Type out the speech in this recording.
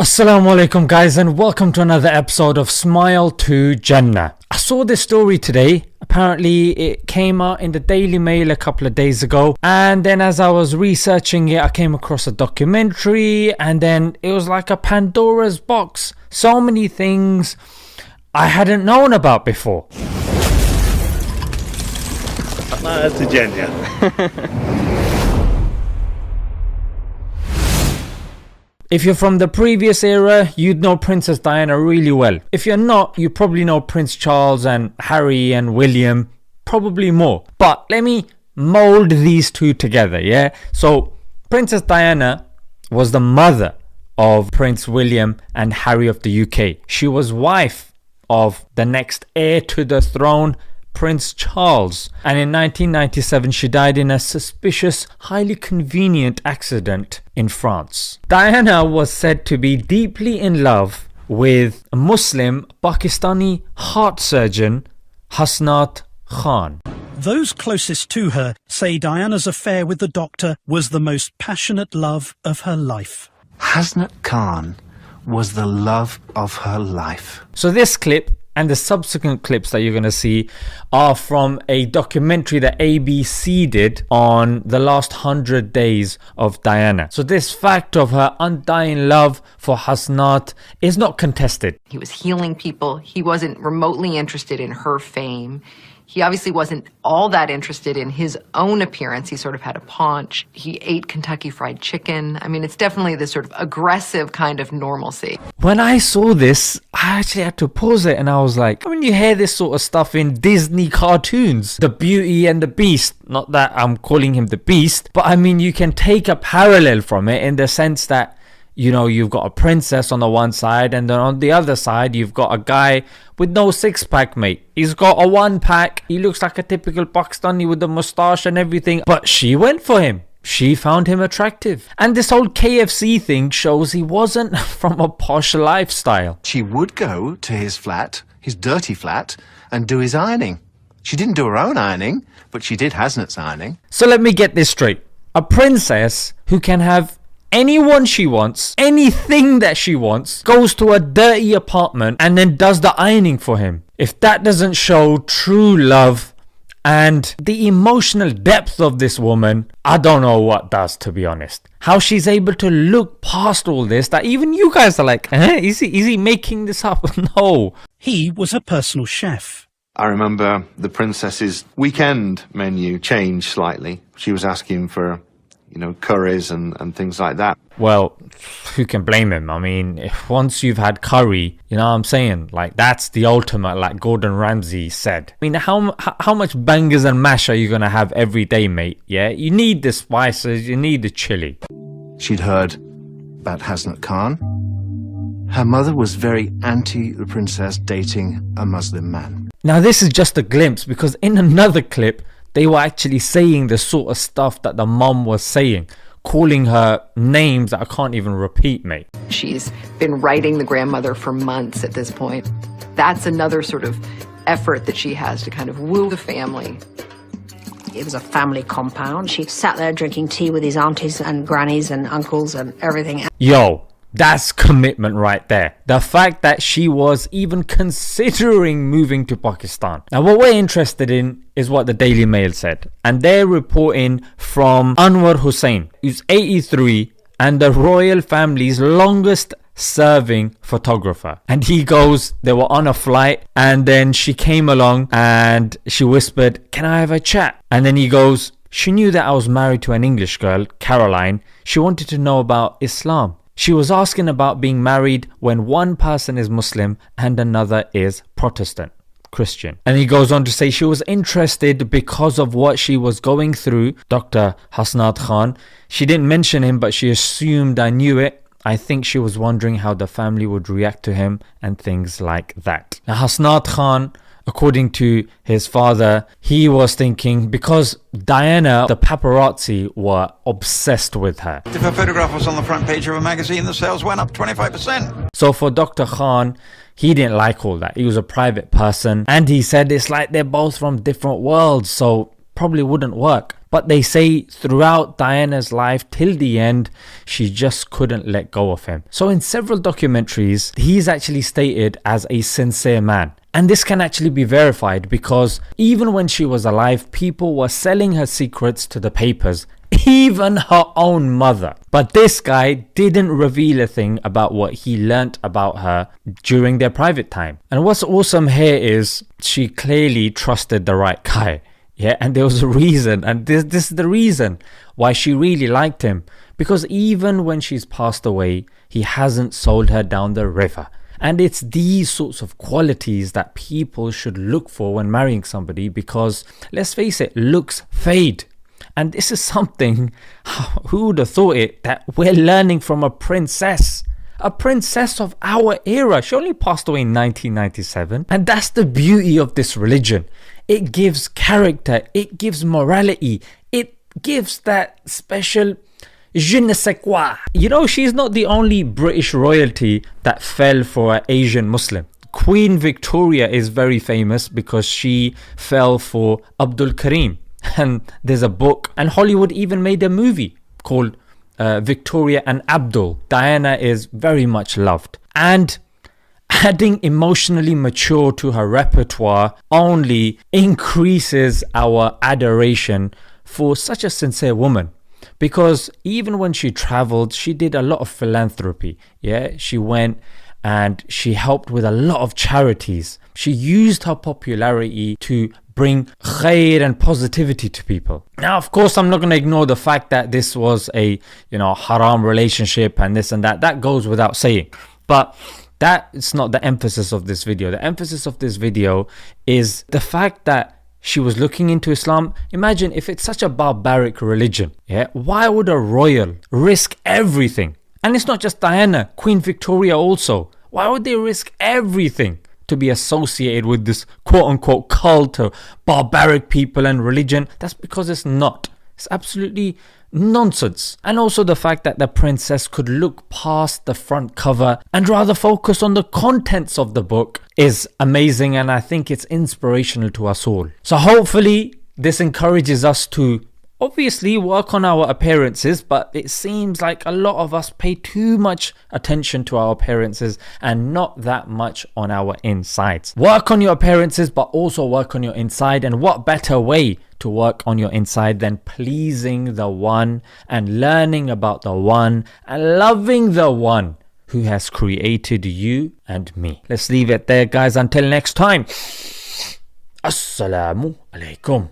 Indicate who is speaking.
Speaker 1: Assalamu alaikum guys, and welcome to another episode of Smile to Jannah. I saw this story today. Apparently it came out in the Daily Mail a couple of days ago, and then as I was researching it I came across a documentary, and then it was like a Pandora's box. So many things I hadn't known about before.
Speaker 2: Smile to Jannah.
Speaker 1: If you're from the previous era, you'd know Princess Diana really well. If you're not, you probably know Prince Charles and Harry and William, probably more. But let me mold these two together, yeah? So, Princess Diana was the mother of Prince William and Harry of the UK. She was wife of the next heir to the throne, Prince Charles, and in 1997 she died in a suspicious, highly convenient accident in France. Diana was said to be deeply in love with a Muslim Pakistani heart surgeon, Hasnat Khan.
Speaker 3: Those closest to her say Diana's affair with the doctor was the most passionate love of her life.
Speaker 4: Hasnat Khan was the love of her life.
Speaker 1: So this clip and the subsequent clips that you're going to see are from a documentary that ABC did on the last 100 days of Diana. So this fact of her undying love for Hasnat is not contested.
Speaker 5: He was healing people. He wasn't remotely interested in her fame. He obviously wasn't all that interested in his own appearance. He sort of had a paunch. He ate Kentucky Fried Chicken. I mean, it's definitely this sort of aggressive kind of normalcy.
Speaker 1: When I saw this, I actually had to pause it and I was like, I mean, you hear this sort of stuff in Disney cartoons, the Beauty and the Beast. Not that I'm calling him the Beast, but I mean, you can take a parallel from it in the sense that, you know, you've got a princess on the one side, and then on the other side you've got a guy with no six-pack, mate. He's got a one-pack. He looks like a typical Pakistani with the moustache and everything, but she went for him. She found him attractive. And this whole KFC thing shows he wasn't from a posh lifestyle.
Speaker 4: She would go to his flat, his dirty flat, and do his ironing. She didn't do her own ironing, but she did Hasnat's ironing.
Speaker 1: So let me get this straight. A princess who can have anyone she wants, anything that she wants, goes to a dirty apartment and then does the ironing for him. If that doesn't show true love and the emotional depth of this woman, I don't know what does, to be honest. How she's able to look past all this, that even you guys are like, is he making this up? No.
Speaker 3: He was her personal chef.
Speaker 6: I remember the princess's weekend menu changed slightly. She was asking for, you know, curries and things like that.
Speaker 1: Well, who can blame him? I mean, if once you've had curry, you know what I'm saying? Like, that's the ultimate, like Gordon Ramsay said. I mean, how much bangers and mash are you going to have every day, mate? Yeah, you need the spices, you need the chili.
Speaker 4: She'd heard about Hasnat Khan. Her mother was very anti the princess dating a Muslim man.
Speaker 1: Now, this is just a glimpse, because in another clip, they were actually saying the sort of stuff that the mum was saying, calling her names that I can't even repeat, mate.
Speaker 5: She's been writing the grandmother for months at this point. That's another sort of effort that she has to kind of woo the family.
Speaker 7: It was a family compound. She sat there drinking tea with his aunties and grannies and uncles and everything.
Speaker 1: Yo, that's commitment right there. The fact that she was even considering moving to Pakistan. Now, what we're interested in is what the Daily Mail said. And they're reporting from Anwar Hussain, who's 83 and the royal family's longest serving photographer. And he goes, they were on a flight and then she came along and she whispered, "Can I have a chat?" And then he goes, "She knew that I was married to an English girl, Caroline. She wanted to know about Islam. She was asking about being married when one person is Muslim and another is Protestant, Christian." And he goes on to say she was interested because of what she was going through, Dr. Hasnat Khan. She didn't mention him, but she assumed I knew it. I think she was wondering how the family would react to him and things like that. Now, Hasnat Khan, according to his father, he was thinking because Diana, the paparazzi were obsessed with her.
Speaker 8: If her photograph was on the front page of a magazine, the sales went up 25%.
Speaker 1: So for Dr. Khan, he didn't like all that. He was a private person and he said it's like they're both from different worlds, so probably wouldn't work. But they say throughout Diana's life till the end, she just couldn't let go of him. So in several documentaries, he's actually stated as a sincere man. And this can actually be verified because even when she was alive, people were selling her secrets to the papers, even her own mother. But this guy didn't reveal a thing about what he learnt about her during their private time. And what's awesome here is she clearly trusted the right guy. Yeah, and there was a reason, and this is the reason why she really liked him. Because even when she's passed away, he hasn't sold her down the river. And it's these sorts of qualities that people should look for when marrying somebody, because let's face it, looks fade. And this is something, who would have thought it, that we're learning from a princess of our era. She only passed away in 1997. And that's the beauty of this religion. It gives character, it gives morality, it gives that special je ne sais quoi. You know, she's not the only British royalty that fell for an Asian Muslim. Queen Victoria is very famous because she fell for Abdul Karim. And there's a book, and Hollywood even made a movie called Victoria and Abdul. Diana is very much loved. And adding emotionally mature to her repertoire only increases our adoration for such a sincere woman. Because even when she traveled, she did a lot of philanthropy. Yeah, she went and she helped with a lot of charities. She used her popularity to bring khair and positivity to people. Now, of course, I'm not going to ignore the fact that this was a, haram relationship and this and that. That goes without saying. But that is not the emphasis of this video. The emphasis of this video is the fact that she was looking into Islam. Imagine if it's such a barbaric religion. Yeah, why would a royal risk everything? And it's not just Diana, Queen Victoria also. Why would they risk everything to be associated with this quote-unquote cult of barbaric people and religion? That's because it's not. It's absolutely nonsense. And also the fact that the princess could look past the front cover and rather focus on the contents of the book is amazing, and I think it's inspirational to us all. So hopefully this encourages us to obviously work on our appearances, but it seems like a lot of us pay too much attention to our appearances and not that much on our insides. Work on your appearances, but also work on your inside. And what better way to work on your inside than pleasing the one and learning about the one and loving the one who has created you and me. Let's leave it there, guys. Until next time. Assalamu alaikum.